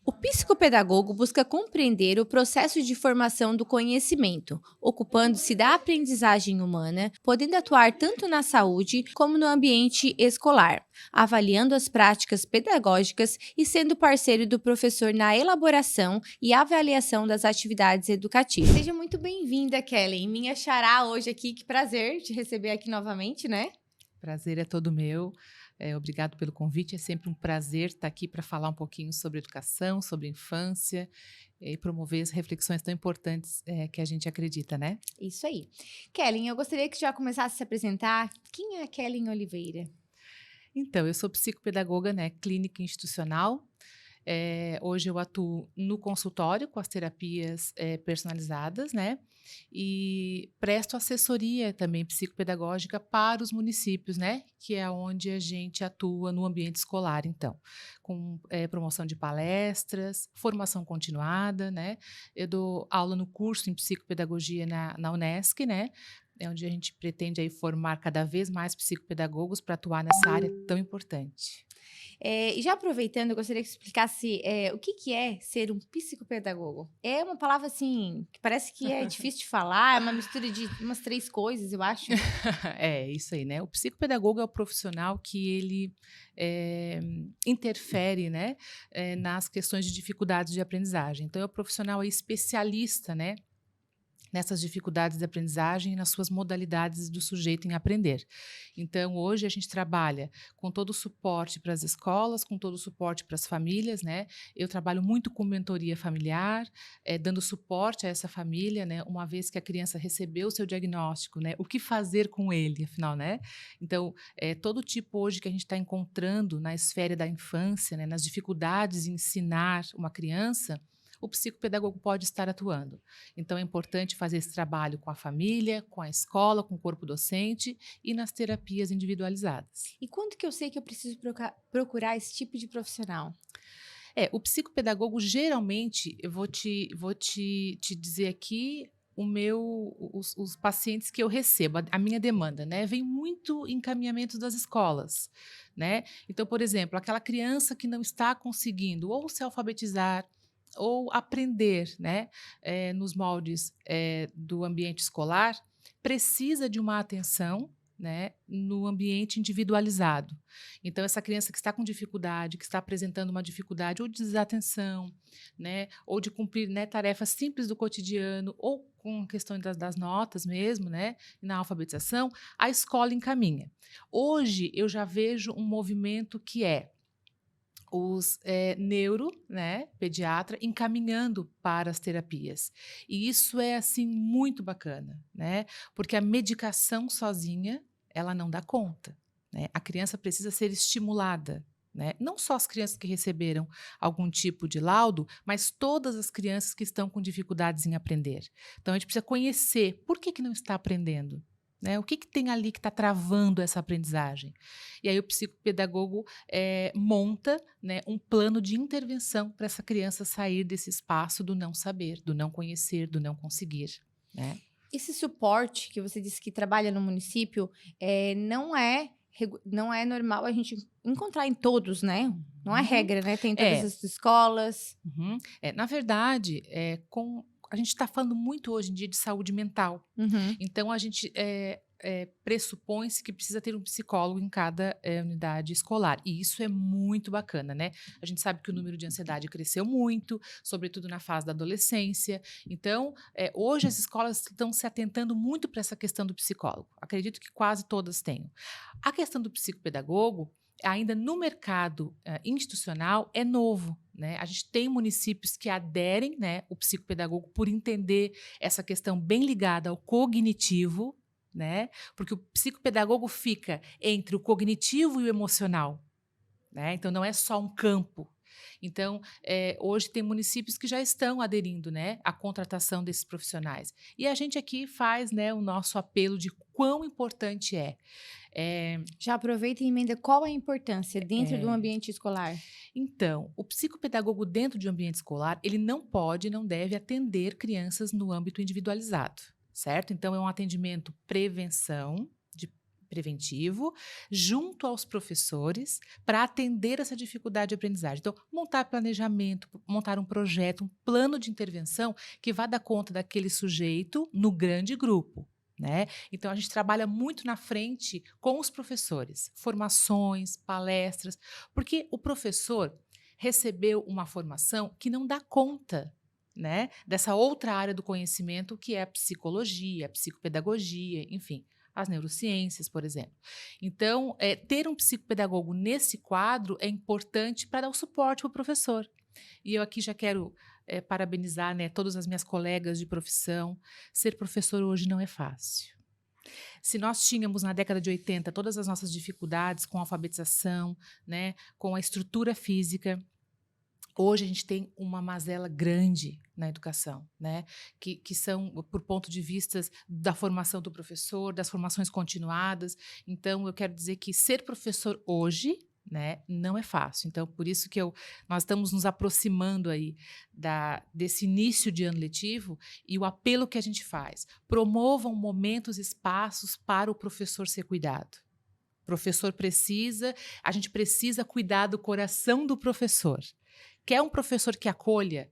O psicopedagogo busca compreender o processo de formação do conhecimento, ocupando-se da aprendizagem humana, podendo atuar tanto na saúde como no ambiente escolar, avaliando as práticas pedagógicas e sendo parceiro do professor na elaboração e avaliação das atividades educativas. Seja muito bem-vinda, Kelly. Minha xará hoje aqui, que prazer te receber aqui novamente, né? Prazer é todo meu. Obrigado pelo convite. É sempre um prazer estar aqui para falar um pouquinho sobre educação, sobre infância e promover as reflexões tão importantes que a gente acredita, né? Isso aí. Kelly, eu gostaria que já começasse a se apresentar. Quem é a Kelly Oliveira? Então, eu sou psicopedagoga, né, clínica institucional. Hoje eu atuo no consultório com as terapias personalizadas, né? E presto assessoria também psicopedagógica para os municípios, né? Que é onde a gente atua no ambiente escolar, então, com promoção de palestras, formação continuada, né? Eu dou aula no curso em psicopedagogia na Unesc, né? É onde a gente pretende aí formar cada vez mais psicopedagogos para atuar nessa área tão importante. E já aproveitando, eu gostaria que você explicasse o que é ser um psicopedagogo. É uma palavra assim que parece que é difícil de falar, é uma mistura de umas três coisas, eu acho. É, isso aí, né. O psicopedagogo é o profissional que ele, eh, interfere, né, nas questões de dificuldades de aprendizagem. Então é o profissional aí especialista, né, nessas dificuldades de aprendizagem e nas suas modalidades do sujeito em aprender. Então, hoje a gente trabalha com todo o suporte para as escolas, com todo o suporte para as famílias, né? Eu trabalho muito com mentoria familiar, dando suporte a essa família, né? Uma vez que a criança recebeu o seu diagnóstico, né? O que fazer com ele, afinal, né? Então, todo tipo hoje que a gente está encontrando na esfera da infância, né? Nas dificuldades em ensinar uma criança, o psicopedagogo pode estar atuando. Então, é importante fazer esse trabalho com a família, com a escola, com o corpo docente e nas terapias individualizadas. E quando que eu sei que eu preciso procurar esse tipo de profissional? O psicopedagogo, geralmente, eu vou te dizer aqui os pacientes que eu recebo, a minha demanda, né? Vem muito encaminhamento das escolas, né? Então, por exemplo, aquela criança que não está conseguindo ou se alfabetizar ou aprender, né, nos moldes, do ambiente escolar, precisa de uma atenção, né, no ambiente individualizado. Então, essa criança que está com dificuldade, que está apresentando uma dificuldade ou de desatenção, né, ou de cumprir, né, tarefas simples do cotidiano, ou com questões das notas mesmo, né, na alfabetização, a escola encaminha. Hoje, eu já vejo um movimento que é os neuro, né, pediatra, encaminhando para as terapias. E isso é, assim, muito bacana, né, porque a medicação sozinha, ela não dá conta, né, a criança precisa ser estimulada, né, não só as crianças que receberam algum tipo de laudo, mas todas as crianças que estão com dificuldades em aprender. Então a gente precisa conhecer por que não está aprendendo, né, o que tem ali que está travando essa aprendizagem. E aí o psicopedagogo monta, né, um plano de intervenção para essa criança sair desse espaço do não saber, do não conhecer, do não conseguir, né. Esse suporte que você disse que trabalha no município, não é normal a gente encontrar em todos, né? Não é Uhum. regra, né? Tem em todas É. as escolas. Uhum. Na verdade, a gente está falando muito hoje em dia de saúde mental. Uhum. Então, a gente pressupõe-se que precisa ter um psicólogo em cada unidade escolar. E isso é muito bacana, né? A gente sabe que o número de ansiedade cresceu muito, sobretudo na fase da adolescência. Então, hoje as escolas estão se atentando muito para essa questão do psicólogo. Acredito que quase todas tenham. A questão do psicopedagogo, ainda no mercado institucional, é novo. Né? A gente tem municípios que aderem, né, o psicopedagogo por entender essa questão bem ligada ao cognitivo, né? Porque o psicopedagogo fica entre o cognitivo e o emocional, né? Então não é só um campo. Então, hoje tem municípios que já estão aderindo, né, à contratação desses profissionais. E a gente aqui faz, né, o nosso apelo de quão importante é. Eh, Já aproveita e emenda qual a importância dentro do é, ambiente escolar. Então, o psicopedagogo dentro de um ambiente escolar, ele não pode, não deve atender crianças no âmbito individualizado, certo? Então, é um atendimento prevenção, preventivo junto aos professores para atender essa dificuldade de aprendizagem. Então, montar planejamento, montar um projeto, um plano de intervenção que vá dar conta daquele sujeito no grande grupo. Né? Então, a gente trabalha muito na frente com os professores, formações, palestras, porque o professor recebeu uma formação que não dá conta, né, dessa outra área do conhecimento que é a psicologia, a psicopedagogia, enfim, as neurociências, por exemplo. Então, ter um psicopedagogo nesse quadro é importante para dar o suporte para o professor. E eu aqui já quero parabenizar, né, todas as minhas colegas de profissão. Ser professor hoje não é fácil. Se nós tínhamos na década de 80 todas as nossas dificuldades com a alfabetização, né, com a estrutura física, hoje a gente tem uma mazela grande na educação, né, que são por ponto de vista da formação do professor, das formações continuadas. Então, eu quero dizer que ser professor hoje, né, não é fácil. Então, por isso que nós estamos nos aproximando aí desse início de ano letivo e o apelo que a gente faz. Promovam momentos, espaços para o professor ser cuidado. O professor a gente precisa cuidar do coração do professor. Quer um professor que acolha,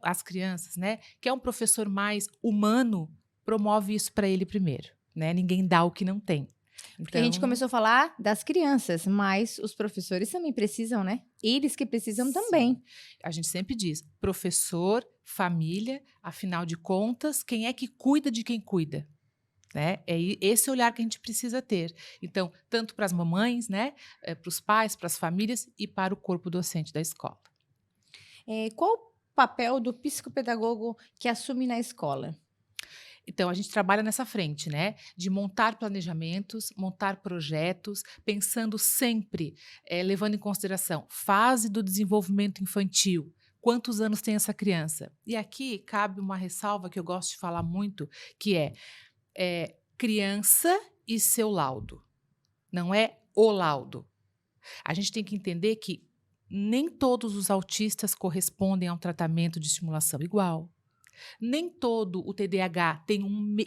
as crianças, né? Quer um professor mais humano, promove isso para ele primeiro, né? Ninguém dá o que não tem. Porque a gente começou a falar das crianças, mas os professores também precisam, né? Eles que precisam Sim. também. A gente sempre diz, professor, família, afinal de contas, quem é que cuida de quem cuida? Né? É esse olhar que a gente precisa ter. Então, tanto para as mamães, né? Para os pais, para as famílias e para o corpo docente da escola. Qual o papel do psicopedagogo que assume na escola? Então, a gente trabalha nessa frente, né? De montar planejamentos, montar projetos, pensando sempre, levando em consideração fase do desenvolvimento infantil. Quantos anos tem essa criança? E aqui cabe uma ressalva que eu gosto de falar muito, que é criança e seu laudo. Não é o laudo. A gente tem que entender que nem todos os autistas correspondem a um tratamento de estimulação igual. Nem todo o TDAH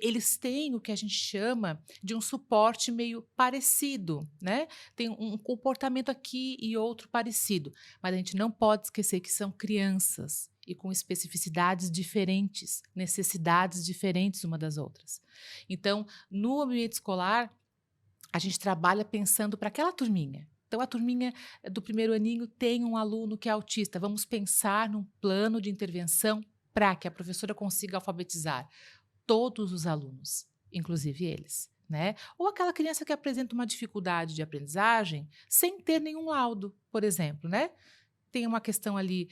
eles têm o que a gente chama de um suporte meio parecido, né? Tem um comportamento aqui e outro parecido, mas a gente não pode esquecer que são crianças e com especificidades diferentes, necessidades diferentes uma das outras. Então, no ambiente escolar, a gente trabalha pensando para aquela turminha. Então, a turminha do primeiro aninho tem um aluno que é autista. Vamos pensar num plano de intervenção para que a professora consiga alfabetizar todos os alunos, inclusive eles, né? Ou aquela criança que apresenta uma dificuldade de aprendizagem sem ter nenhum laudo, por exemplo, né? Tem uma questão ali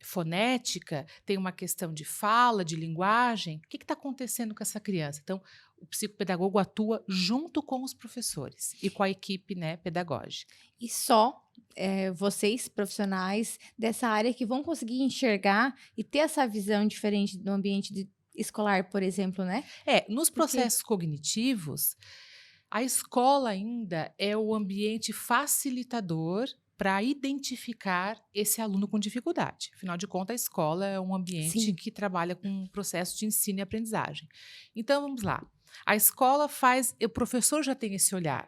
fonética, tem uma questão de fala, de linguagem. O que está acontecendo com essa criança? Então, o psicopedagogo atua junto com os professores e com a equipe, né, pedagógica. E só vocês, profissionais dessa área, que vão conseguir enxergar e ter essa visão diferente do ambiente escolar, por exemplo, né? Nos processos cognitivos, a escola ainda é o ambiente facilitador para identificar esse aluno com dificuldade. Afinal de contas, a escola é um ambiente que trabalha com um processo de ensino e aprendizagem. Então, vamos lá. A escola o professor já tem esse olhar,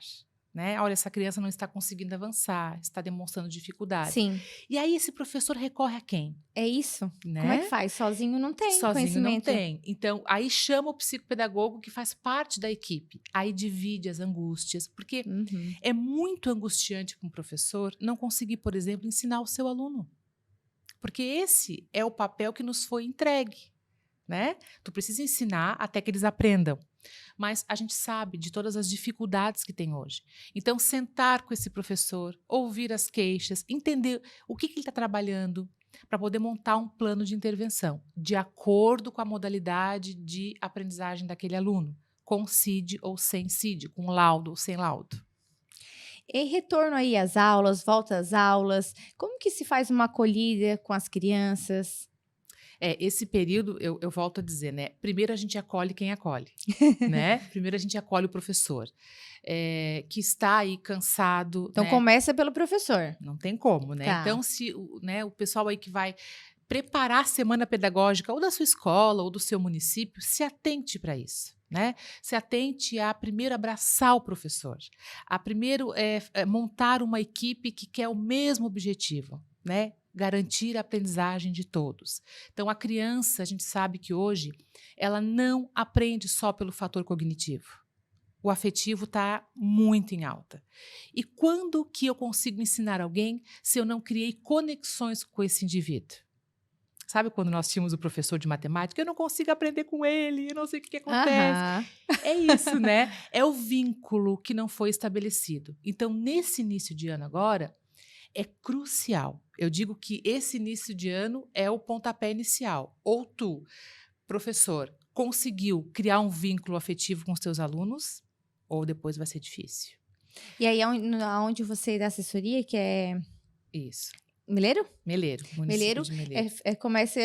né? Olha, essa criança não está conseguindo avançar, está demonstrando dificuldade. Sim. E aí esse professor recorre a quem? É isso. Né? Como é que faz? Sozinho não tem Sozinho conhecimento. não tem. Então, aí chama o psicopedagogo que faz parte da equipe. Aí divide as angústias, porque é muito angustiante para um professor não conseguir, por exemplo, ensinar o seu aluno. Porque esse é o papel que nos foi entregue, né? Tu precisa ensinar até que eles aprendam. Mas a gente sabe de todas as dificuldades que tem hoje. Então, sentar com esse professor, ouvir as queixas, entender o que ele está trabalhando, para poder montar um plano de intervenção, de acordo com a modalidade de aprendizagem daquele aluno, com CID ou sem CID, com laudo ou sem laudo. E retorno aí às aulas, volta às aulas, como que se faz uma acolhida com as crianças? Esse período, eu volto a dizer, né? Primeiro a gente acolhe quem acolhe, né? Primeiro a gente acolhe o professor, que está aí cansado. Então, né? começa pelo professor. Não tem como, né? Tá. Então, se o pessoal aí que vai preparar a semana pedagógica ou da sua escola ou do seu município, se atente para isso. né? Se atente a primeiro abraçar o professor, a primeiro montar uma equipe que quer o mesmo objetivo, né? Garantir a aprendizagem de todos. Então, a criança, a gente sabe que hoje, ela não aprende só pelo fator cognitivo. O afetivo está muito em alta. E quando que eu consigo ensinar alguém se eu não criei conexões com esse indivíduo? Sabe quando nós tínhamos o professor de matemática? Eu não consigo aprender com ele, eu não sei o que acontece. Aham. É isso, né? É o vínculo que não foi estabelecido. Então, nesse início de ano agora, é crucial. Eu digo que esse início de ano é o pontapé inicial. Ou tu, professor, conseguiu criar um vínculo afetivo com os teus alunos, ou depois vai ser difícil. E aí, aonde você dá assessoria, que é Isso. Meleiro? Meleiro, município Meleiro, de Meleiro. começa,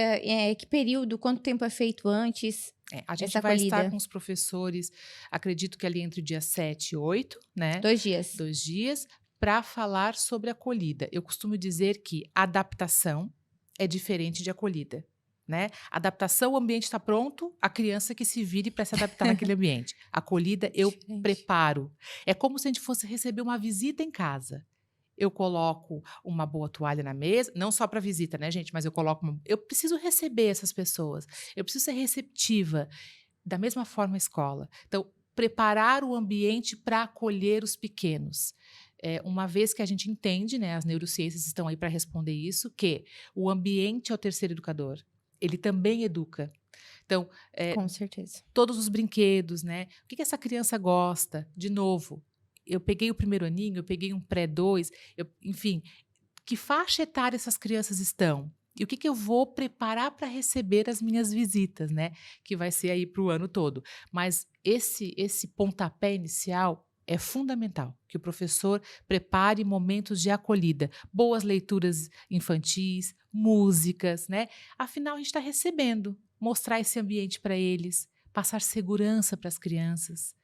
que período, quanto tempo é feito antes A gente essa vai estar acolhida? com os professores, acredito que ali entre o dia 7 e 8, né? 2 dias. 2 dias, para falar sobre acolhida. Eu costumo dizer que adaptação é diferente de acolhida. Né? Adaptação, o ambiente está pronto, a criança que se vire para se adaptar naquele ambiente. Acolhida, eu Diferente. preparo. É como se a gente fosse receber uma visita em casa. Eu coloco uma boa toalha na mesa, não só para visita, né, gente? Mas eu preciso receber essas pessoas. Eu preciso ser receptiva. Da mesma forma a escola. Então, preparar o ambiente para acolher os pequenos. Uma vez que a gente entende, né, as neurociências estão aí para responder isso, que o ambiente é o terceiro educador. Ele também educa. Então, Com certeza. todos os brinquedos, né? O que essa criança gosta? De novo, eu peguei o primeiro aninho, eu peguei um pré-2, enfim, que faixa etária essas crianças estão? E o que eu vou preparar para receber as minhas visitas, né? Que vai ser aí para o ano todo. Mas esse pontapé inicial é fundamental, que o professor prepare momentos de acolhida, boas leituras infantis, músicas, né? Afinal, a gente está recebendo, mostrar esse ambiente para eles, passar segurança para as crianças.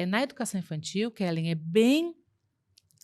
Na educação infantil, Kellen, é bem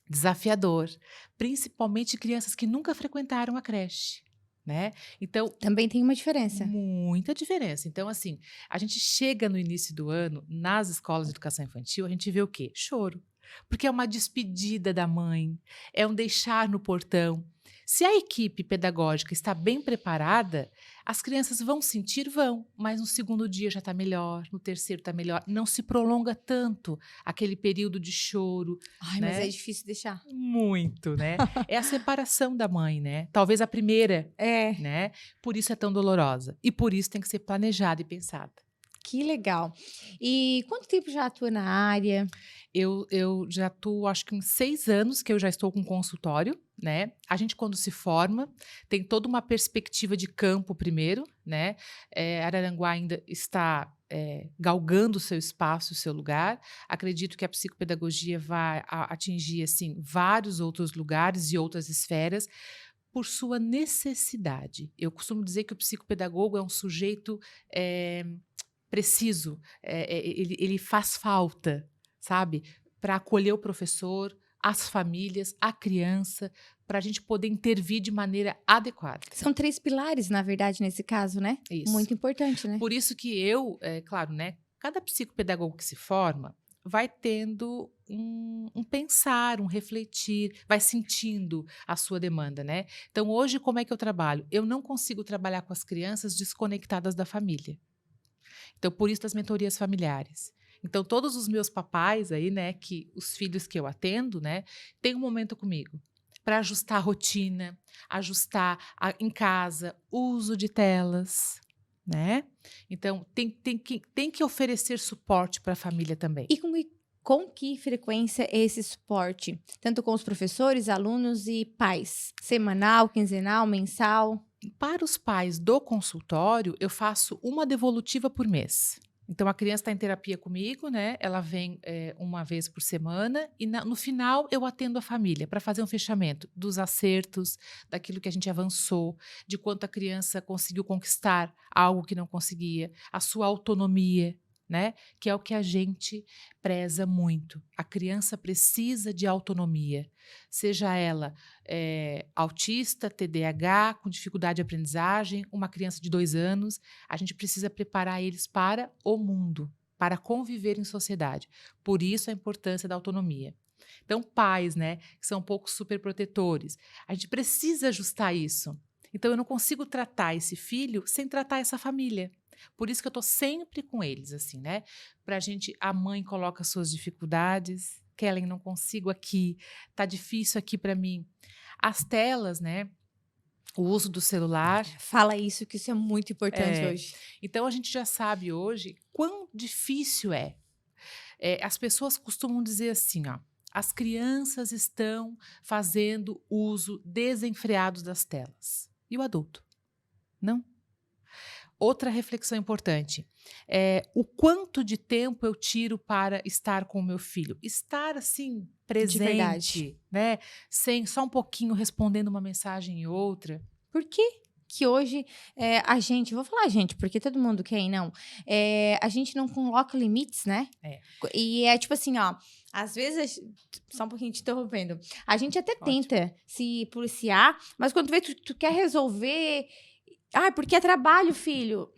desafiador, principalmente crianças que nunca frequentaram a creche, né? Então, Também tem uma diferença. muita diferença. Então, assim, a gente chega no início do ano, nas escolas de educação infantil, a gente vê o quê? Choro. Porque é uma despedida da mãe, é um deixar no portão. Se a equipe pedagógica está bem preparada, as crianças vão sentir, vão, mas no segundo dia já está melhor, no terceiro está melhor. Não se prolonga tanto aquele período de choro, Ai, mas né? é difícil deixar. Muito, né? É a separação da mãe, né? Talvez a primeira, É, né? Por isso é tão dolorosa. E por isso tem que ser planejada e pensada. que legal. E quanto tempo já atua na área? Eu já estou, acho que uns 6 anos que eu já estou com consultório, né? A gente, quando se forma, tem toda uma perspectiva de campo primeiro, né? Araranguá ainda está galgando o seu espaço, o seu lugar. Acredito que a psicopedagogia vai atingir, assim, vários outros lugares e outras esferas, por sua necessidade. Eu costumo dizer que o psicopedagogo é um sujeito preciso, ele faz falta, sabe? Para acolher o professor, as famílias, a criança, para a gente poder intervir de maneira adequada. São 3 pilares, na verdade, nesse caso, né? Isso. Muito importante, né? Por isso que claro, né? Cada psicopedagogo que se forma vai tendo um pensar, um refletir, vai sentindo a sua demanda, né? Então, hoje, como é que eu trabalho? Eu não consigo trabalhar com as crianças desconectadas da família. Então, por isso das mentorias familiares. Então, todos os meus papais aí, né, que os filhos que eu atendo, né, tem um momento comigo para ajustar a rotina, ajustar em casa, uso de telas, né? Então, tem que oferecer suporte para a família também. E com que frequência é esse suporte? Tanto com os professores, alunos e pais? Semanal, quinzenal, mensal? Para os pais do consultório, eu faço uma devolutiva por mês. Então, a criança está em terapia comigo, né? Ela vem uma vez por semana e no final eu atendo a família para fazer um fechamento dos acertos, daquilo que a gente avançou, de quanto a criança conseguiu conquistar algo que não conseguia, a sua autonomia, né? Que é o que a gente preza muito. A criança precisa de autonomia, seja ela autista, TDAH, com dificuldade de aprendizagem, uma criança de 2 anos. A gente precisa preparar eles para o mundo, para conviver em sociedade. Por isso a importância da autonomia. Então, pais, né, que são um pouco superprotetores, a gente precisa ajustar isso. Então, eu não consigo tratar esse filho sem tratar essa família. Por isso que eu estou sempre com eles, assim, né? Pra gente, a mãe coloca suas dificuldades. Kellen, não consigo aqui, tá difícil aqui para mim. As telas, né? O uso do celular. Fala isso, que isso é muito importante hoje. Então, a gente já sabe hoje quão difícil é. As pessoas costumam dizer assim, ó, as crianças estão fazendo uso desenfreado das telas. E o adulto? Não. Outra reflexão importante é o quanto de tempo eu tiro para estar com o meu filho. Estar, assim, De verdade. presente, né? Sem só um pouquinho respondendo uma mensagem e outra. Por que hoje a gente, vou falar a gente, porque todo mundo quer e não, a gente não coloca limites, né? É. E é tipo assim, ó, às vezes, só um pouquinho te interrompendo, a gente até Pode. tenta se policiar, mas quando tu vê, tu quer resolver, porque é trabalho, filho.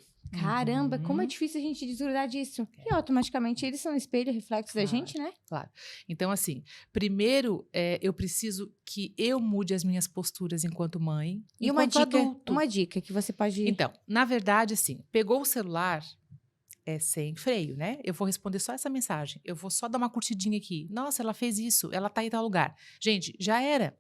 Caramba, como é Uhum. difícil a gente desgrudar disso. E automaticamente eles são espelho, reflexo da Claro. gente, né? Claro. Então, assim, primeiro, eu preciso que eu mude as minhas posturas enquanto mãe, E enquanto adulto. uma dica que você pode... Então, na verdade, assim, pegou o celular, é sem freio, né? Eu vou responder só essa mensagem. Eu vou só dar uma curtidinha aqui. Nossa, ela fez isso, ela tá em tal lugar. Gente, já era.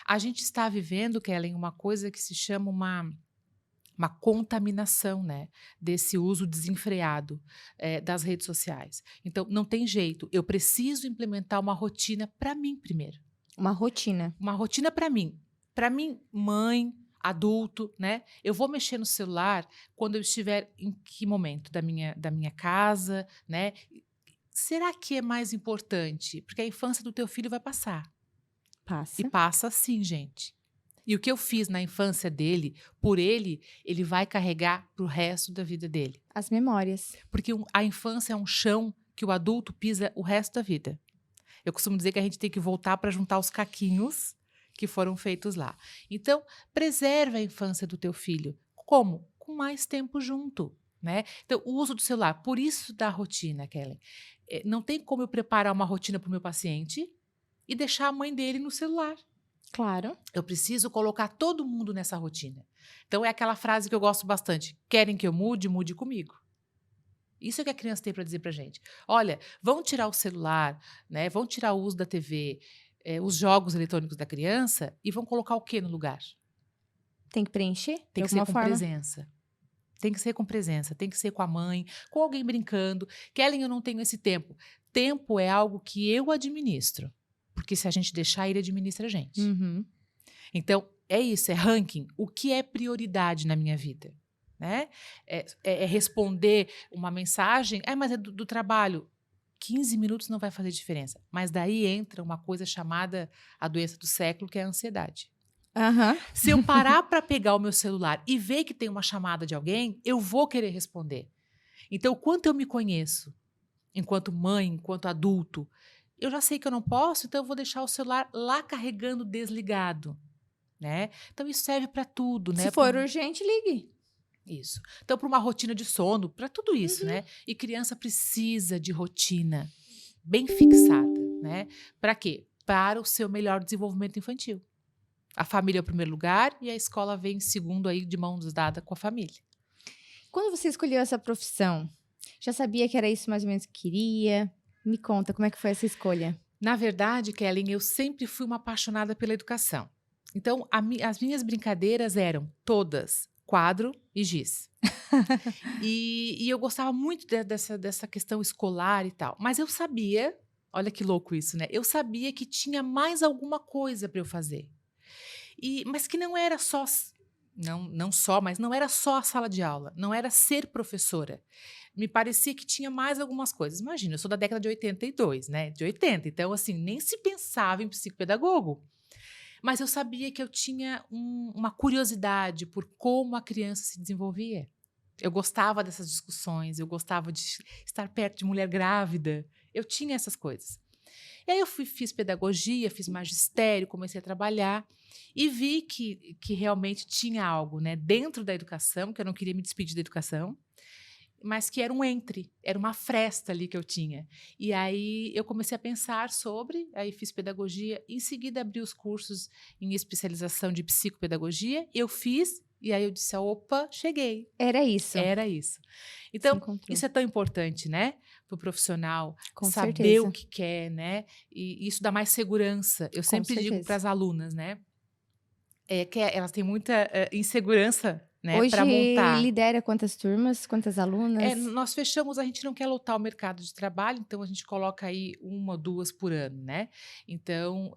A gente está vivendo, Kellen, uma coisa que se chama uma contaminação, né, desse uso desenfreado das redes sociais. Então, não tem jeito. Eu preciso implementar uma rotina para mim primeiro. Uma rotina. Uma rotina para mim. Para mim, mãe, adulto, né? Eu vou mexer no celular quando eu estiver em que momento da minha casa, né? Será que é mais importante? Porque a infância do teu filho vai passar. Passa. E passa sim, gente. E o que eu fiz na infância dele, por ele, ele vai carregar pro resto da vida dele. As memórias. Porque a infância é um chão que o adulto pisa o resto da vida. Eu costumo dizer que a gente tem que voltar para juntar os caquinhos que foram feitos lá. Então, preserve a infância do teu filho. Como? Com mais tempo junto, né? Então, o uso do celular. Por isso da rotina, Kelly. Não tem como eu preparar uma rotina para o meu paciente e deixar a mãe dele no celular. Claro. Eu preciso colocar todo mundo nessa rotina. Então, é aquela frase que eu gosto bastante. Querem que eu mude? Mude comigo. Isso é que a criança tem para dizer para gente. Olha, vão tirar o celular, né? Vão tirar o uso da TV, os jogos eletrônicos da criança e vão colocar o quê no lugar? Tem que preencher Tem de que ser alguma com forma. presença. Tem que ser com presença, tem que ser com a mãe, com alguém brincando. Kellen, eu não tenho esse tempo. Tempo é algo que eu administro. Porque se a gente deixar, ele administra a gente. Uhum. Então, é isso, é ranking. O que é prioridade na minha vida? Né? É responder uma mensagem, mas é do trabalho. 15 minutos não vai fazer diferença. Mas daí entra uma coisa chamada a doença do século, que é a ansiedade. Aham. Se eu parar para pegar o meu celular e ver que tem uma chamada de alguém, eu vou querer responder. Então, o quanto eu me conheço, enquanto mãe, enquanto adulto, eu já sei que eu não posso, então eu vou deixar o celular lá carregando desligado. Né? Então, isso serve para tudo. Né? Se for urgente, ligue. Isso. Então, para uma rotina de sono, para tudo isso, né? E criança precisa de rotina bem fixada, né? Para quê? Para o seu melhor desenvolvimento infantil. A família é o primeiro lugar e a escola vem em segundo aí, de mãos dadas com a família. Quando você escolheu essa profissão, já sabia que era isso mais ou menos que queria? Me conta, como é que foi essa escolha? Na verdade, Kellen, eu sempre fui uma apaixonada pela educação. Então, as minhas brincadeiras eram todas quadro e giz. E eu gostava muito dessa questão escolar e tal. Mas eu sabia, olha que louco isso, né? Eu sabia que tinha mais alguma coisa para eu fazer. Mas que não era só, mas não era só a sala de aula, não era ser professora. Me parecia que tinha mais algumas coisas. Imagina, eu sou da década de 82, né? De 80, então assim, nem se pensava em psicopedagogo. Mas eu sabia que eu tinha uma curiosidade por como a criança se desenvolvia. Eu gostava dessas discussões, eu gostava de estar perto de mulher grávida. Eu tinha essas coisas. E aí eu fiz pedagogia, fiz magistério, comecei a trabalhar e vi que realmente tinha algo, né, dentro da educação, que eu não queria me despedir da educação, mas que era era uma fresta ali que eu tinha. E aí eu comecei a pensar sobre, aí fiz pedagogia, em seguida abri os cursos em especialização de psicopedagogia, eu fiz, e aí eu disse, opa, cheguei. Era isso. Era isso. Se Então, encontrou. isso é tão importante, né? Para o profissional Com saber o certeza. que quer, né? E isso dá mais segurança. Eu Com sempre digo para certeza. as alunas, né? Que elas têm muita insegurança, né, para Hoje montar. lidera quantas turmas, quantas alunas? Nós fechamos, a gente não quer lotar o mercado de trabalho, então a gente coloca aí 1 ou 2 por ano, né? Então,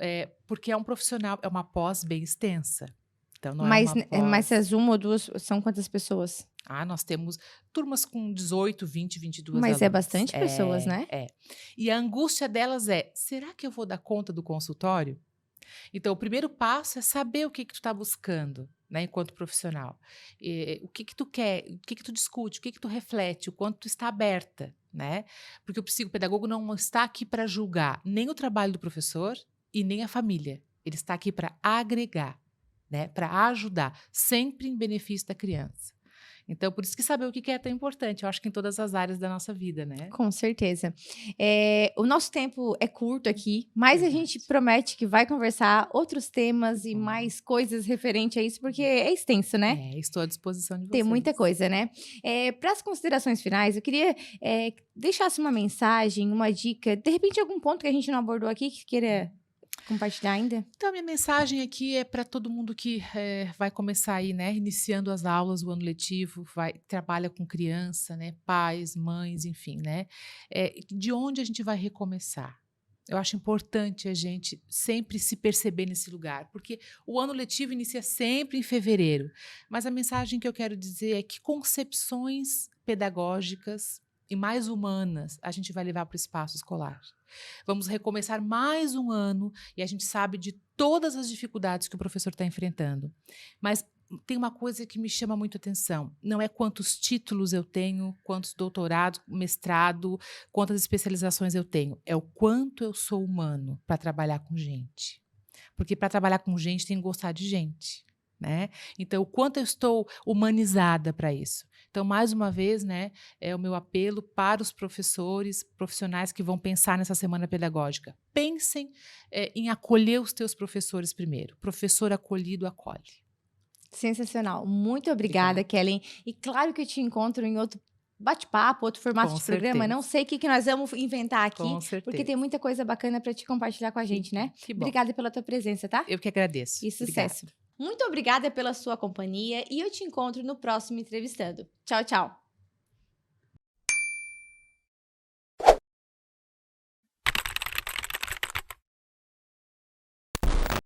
porque é um profissional, é uma pós bem extensa. Então, não é Mas, uma mas pós. as uma ou duas são quantas pessoas? Nós temos turmas com 18, 20, 22 Mas é alunos. bastante pessoas, né? E a angústia delas é: será que eu vou dar conta do consultório? Então, o primeiro passo é saber o que tu está buscando, né, enquanto profissional. O que que tu quer, o que que tu discute, o que que tu reflete, o quanto tu está aberta, né? Porque o psicopedagogo não está aqui para julgar nem o trabalho do professor e nem a família. Ele está aqui para agregar, né, para ajudar, sempre em benefício da criança. Então, por isso que saber o que que é tão importante, eu acho que em todas as áreas da nossa vida, né? Com certeza. O nosso tempo é curto aqui, mas a gente Verdade. promete que vai conversar outros temas e Bom. mais coisas referente a isso, porque é extenso, né? Estou à disposição de Tem muita vocês. coisa, né? Para as considerações finais, eu queria que deixasse uma mensagem, uma dica, de repente algum ponto que a gente não abordou aqui que queira compartilhar ainda? Então, a minha mensagem aqui é para todo mundo que vai começar aí, né, iniciando as aulas, o ano letivo, trabalha com criança, né, pais, mães, enfim, né, de onde a gente vai recomeçar? Eu acho importante a gente sempre se perceber nesse lugar, porque o ano letivo inicia sempre em fevereiro, mas a mensagem que eu quero dizer é que concepções pedagógicas e mais humanas a gente vai levar para o espaço escolar. Vamos recomeçar mais um ano e a gente sabe de todas as dificuldades que o professor está enfrentando. Mas tem uma coisa que me chama muito atenção: não é quantos títulos eu tenho, quantos doutorados, mestrado, quantas especializações eu tenho, é o quanto eu sou humano para trabalhar com gente. Porque para trabalhar com gente tem que gostar de gente, né? Então, o quanto eu estou humanizada para isso. Então, mais uma vez, né, é o meu apelo para os professores, profissionais que vão pensar nessa semana pedagógica. Pensem em acolher os teus professores primeiro. Professor acolhido acolhe. Sensacional. Muito obrigada, Kellen. E claro que eu te encontro em outro bate-papo, outro formato Com de programa. Não certeza. sei o que nós vamos inventar aqui, Com porque certeza. tem muita coisa bacana para te compartilhar com a gente, né? Que bom. Obrigada pela tua presença, tá? Eu que agradeço. E sucesso. Muito obrigada pela sua companhia e eu te encontro no próximo Entrevistando. Tchau, tchau.